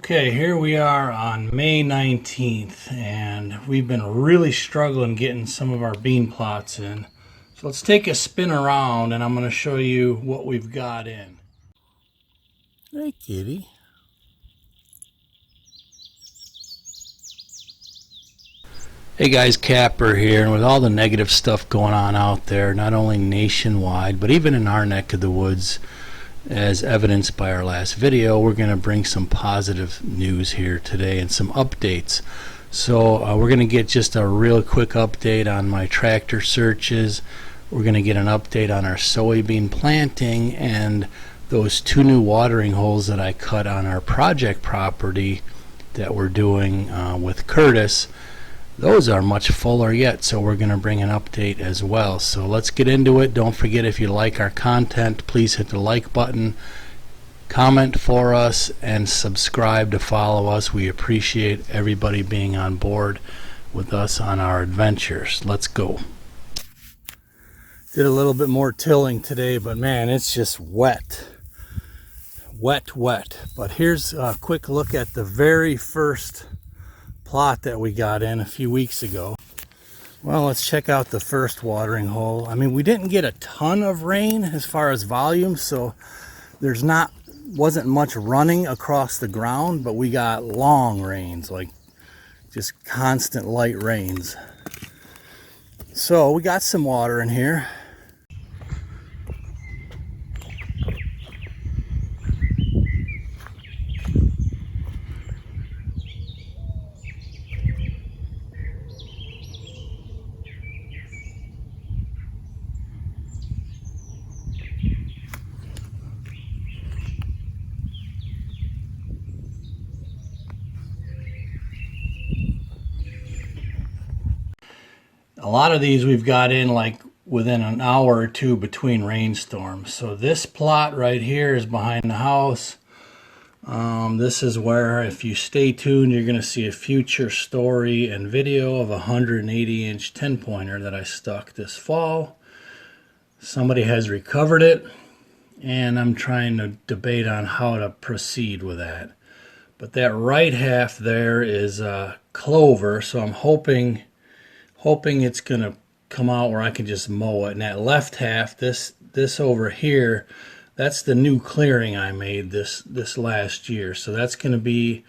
Okay, here we are on May 19th, and we've been really struggling getting some of our bean plots in. So let's take a spin around, and I'm going to show you what we've got in. Hey, kitty. Hey guys, Capper here, and with all the negative stuff going on out there, not only nationwide, but even in our neck of the woods, as evidenced by our last video, we're going to bring some positive news here today and some updates. So we're going to get just a real quick update on my tractor searches. We're going to get an update on our soybean planting and those 2 new watering holes that I cut on our project property that we're doing with Curtis. Those are much fuller yet, so we're going to bring an update as well. So let's get into it. Don't forget, if you like our content, please hit the like button, comment for us, and subscribe to follow us. We appreciate everybody being on board with us on our adventures. Let's go. Did a little bit more tilling today, but man, it's just wet. Wet. But here's a quick look at the very first plot that we got in a few weeks ago. Well, let's check out the first watering hole. I mean, we didn't get a ton of rain as far as volume, so wasn't much running across the ground, but we got long rains, like just constant light rains. So we got some water in here. A lot of these we've got in like within an hour or two between rainstorms. So this plot right here is behind the house. This is where, if you stay tuned, you're going to see a future story and video of a 180-inch 10-pointer that I stuck this fall. Somebody has recovered it, and I'm trying to debate on how to proceed with that. But that right half there is clover, so I'm hoping it's gonna come out where I can just mow it. And that left half, this over here, that's the new clearing I made this last year. So that's gonna be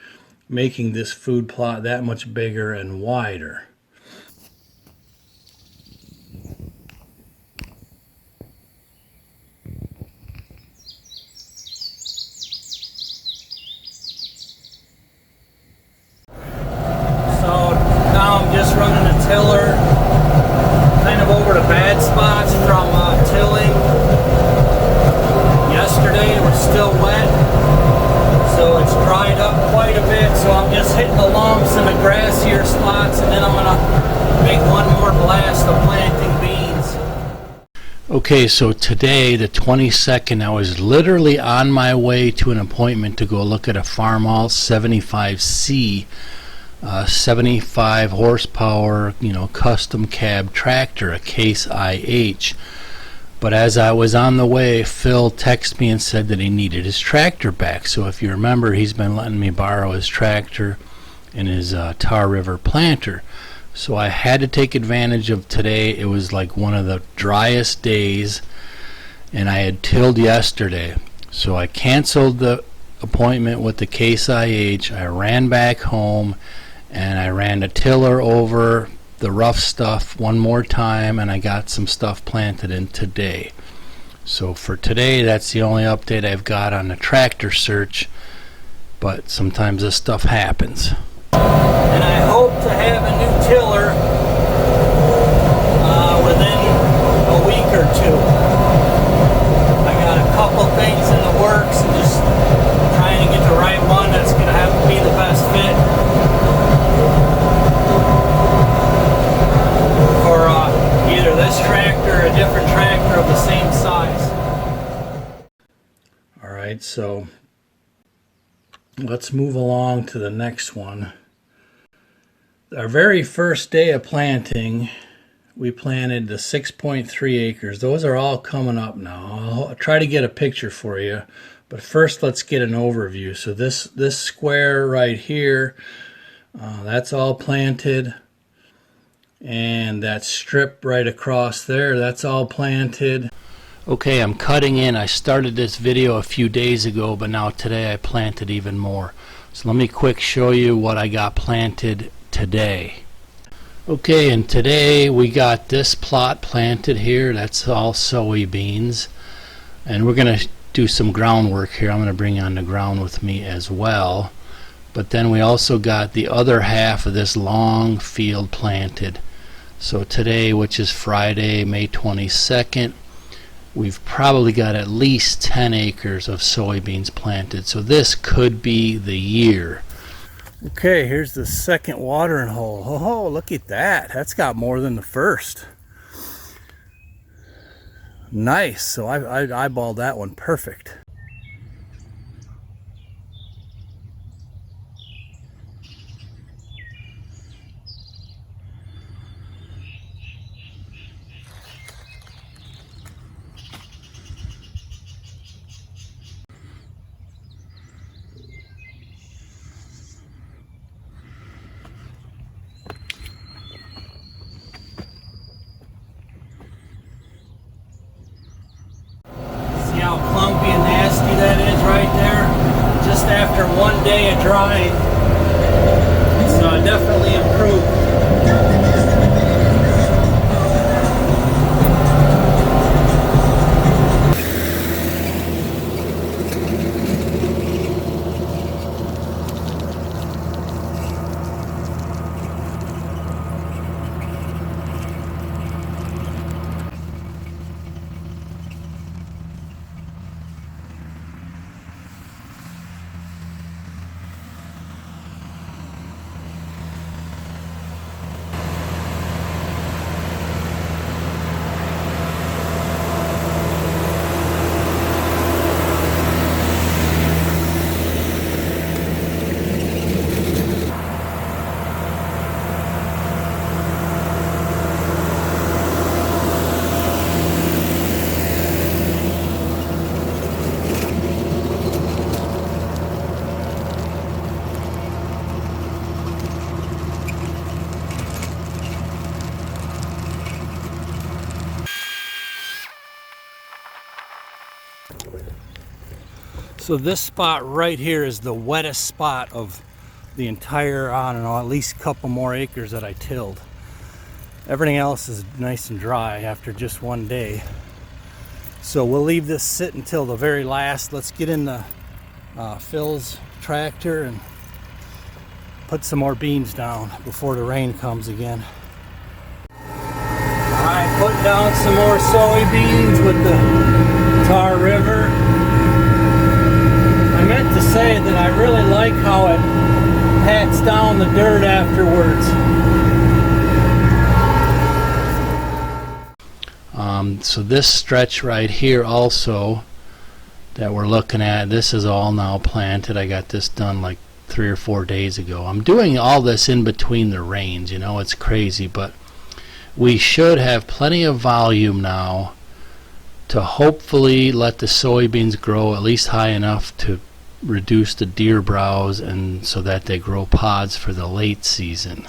making this food plot that much bigger and wider. So now I'm just running a tiller kind of over the bad spots from tilling. Yesterday it was still wet, so it's dried up quite a bit, so I'm just hitting the lumps and the grassier spots, and then I'm going to make one more blast of planting beans. Okay, so today, the 22nd, I was literally on my way to an appointment to go look at a Farmall 75C 75 horsepower, custom cab tractor, a Case IH. But as I was on the way, Phil texted me and said that he needed his tractor back. So if you remember, he's been letting me borrow his tractor and his Tar River planter. So I had to take advantage of today. It was like one of the driest days, and I had tilled yesterday. So I canceled the appointment with the Case IH. I ran back home, and I ran a tiller over the rough stuff one more time, and I got some stuff planted in today. So for today, that's the only update I've got on the tractor search, but sometimes this stuff happens. And I hope to have a new tiller within a week or two. I got a couple things in the works and just trying to get the right one that's going to have to be the best fit for either this tractor or a different tractor of the same size. Alright, so let's move along to the next one. Our very first day of planting, we planted the 6.3 acres. Those are all coming up now. I'll try to get a picture for you But first, let's get an overview. So this square right here, that's all planted. And that strip right across there, that's all planted. Okay, I'm cutting in. I started this video a few days ago, but now today I planted even more. So let me quick show you what I got planted today. Okay, and today we got this plot planted here. That's all soybeans. And we're going to do some groundwork here. I'm going to bring on the ground with me as well. But then we also got the other half of this long field planted. So today, which is Friday, May 22nd, we've probably got at least 10 acres of soybeans planted. So this could be the year. Okay, here's the second watering hole. Oh, look at that. That's got more than the first. Nice. So I eyeballed that one perfect. How clumpy and nasty that is right there, just after one day of drying. So it definitely improved. So this spot right here is the wettest spot of the entire, I don't know, at least a couple more acres that I tilled. Everything else is nice and dry after just one day. So we'll leave this sit until the very last. Let's get in the Phil's tractor and put some more beans down before the rain comes again. Alright, put down some more soybeans with the Tar River. I meant to say that I really like how it pats down the dirt afterwards. So this stretch right here also that we're looking at, this is all now planted. I got this done like 3 or 4 days ago. I'm doing all this in between the rains, you know, it's crazy, but we should have plenty of volume now to hopefully let the soybeans grow at least high enough to reduce the deer browse and so that they grow pods for the late season.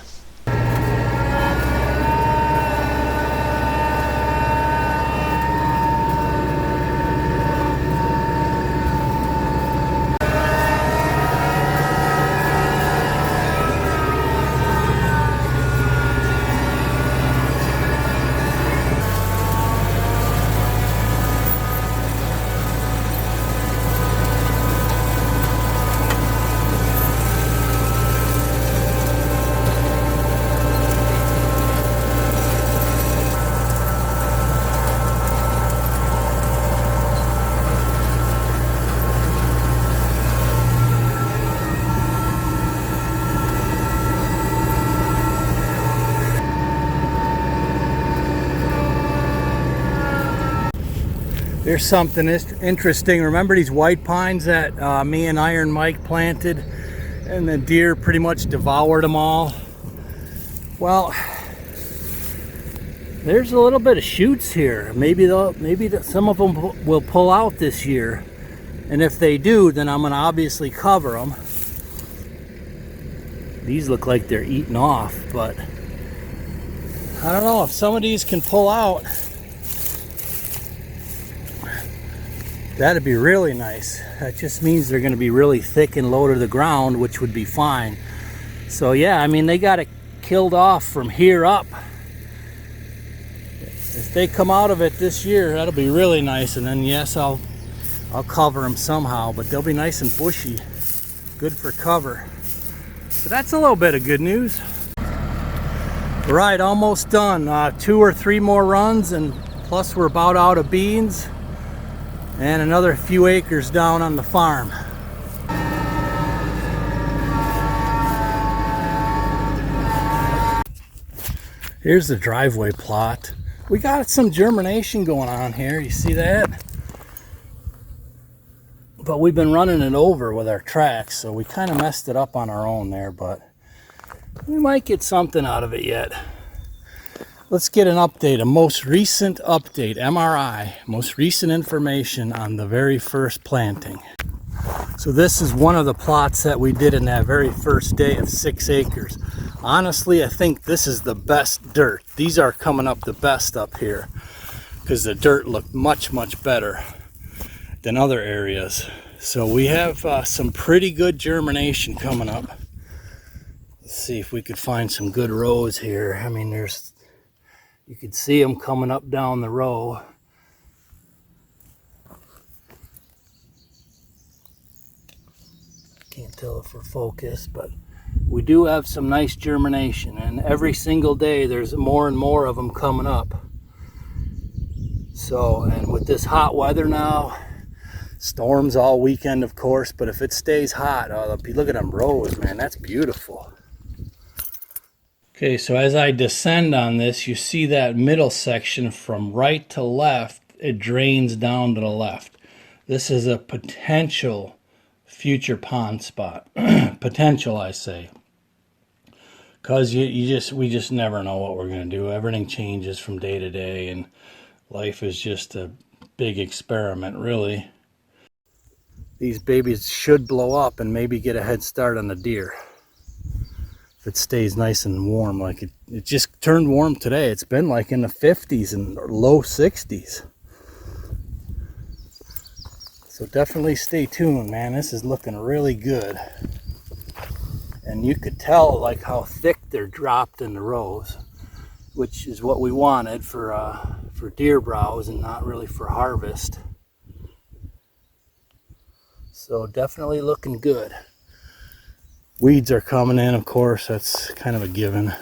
There's something interesting. Remember these white pines that me and Iron Mike planted and the deer pretty much devoured them all? Well, there's a little bit of shoots here. Maybe some of them will pull out this year. And if they do, then I'm going to obviously cover them. These look like they're eaten off, but I don't know if some of these can pull out. That'd be really nice. That just means they're going to be really thick and low to the ground, which would be fine. So yeah, I mean, they got it killed off from here up. If they come out of it this year, that'll be really nice. And then yes, I'll cover them somehow, but they'll be nice and bushy, good for cover. So that's a little bit of good news. All right, almost done. 2 or 3 more runs, and plus we're about out of beans, and another few acres down on the farm. Here's the driveway plot. We got some germination going on here, you see that? But we've been running it over with our tracks, so we kind of messed it up on our own there, but we might get something out of it yet. Let's get an update, a most recent update, MRI, most recent information on the very first planting. So this is one of the plots that we did in that very first day of 6 acres. Honestly, I think this is the best dirt. These are coming up the best up here because the dirt looked much, much better than other areas. So we have some pretty good germination coming up. Let's see if we could find some good rows here. I mean, you can see them coming up down the row. Can't tell if we're focused, but we do have some nice germination, and every single day there's more and more of them coming up. So, and with this hot weather now, storms all weekend of course, but if it stays hot, look at them rows, man, that's beautiful. Okay, so as I descend on this, you see that middle section from right to left, it drains down to the left. This is a potential future pond spot. Potential, I say. Because we just never know what we're going to do. Everything changes from day to day, and life is just a big experiment, really. These babies should blow up and maybe get a head start on the deer. If it stays nice and warm, like it just turned warm today. It's been like in the 50s and low 60s. So definitely stay tuned, man. This is looking really good. And you could tell like how thick they're dropped in the rows, which is what we wanted for deer browse and not really for harvest. So definitely looking good. Weeds are coming in, of course, that's kind of a given.